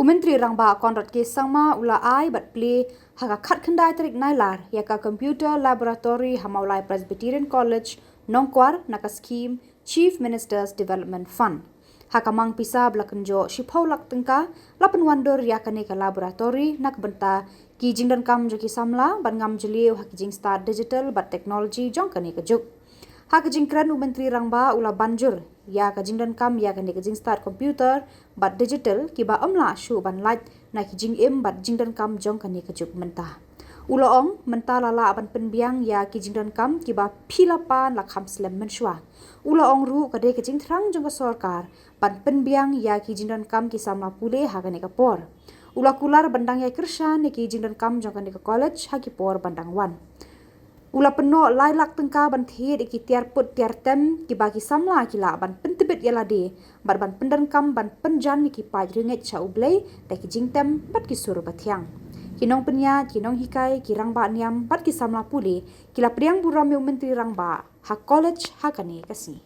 Umentri rangba konrat ke sangma ula ai bat Plie haka khat khandai tarik nailar yaka computer laboratory Mawlai Presbytarian College nongkwar naka scheme Chief Minister's Development Fund. Haka mang pisa blakanjo shipau lak tengka lapan wandor yakane ka laboratory nak benta ki jingdan kam joki Samla ban ngam jeliu haki jing start digital bat technology jong kane ka juk. Haka jingkran Umentri rangba ula banjur ya ka jingdan kam ya ka jing start computer bat digital ki ba amla shu ban light na ki jing im bat jingdan kam jong kane ka juk mentah. Ula ong mentah lala ban penbiang ya ki jingdan kam ki ba pilapan la kham slem menshwa. Ula ong ru ka de ka jing thrang jong ka sarkar ban penbiang ya ki jingdan kam ki Samla pule ha kane ka por. Ula kular bandang ya kirshan ki jingdan kam jong kane ka college ha ki por bandang wan. Ula penuh lai lak tengka ban thir iki tiar put tiar tem ki bagi Samla kila ban pentibit yala de bar ban pendan kam ban penjan ki paj ringet cha ublei ta ki jingtem bat ki sur bathyang kinong penya kinong hikai ki rangba niam bat ki Samla puli kila priang buram Umentri rangba ha college ha kane kasi.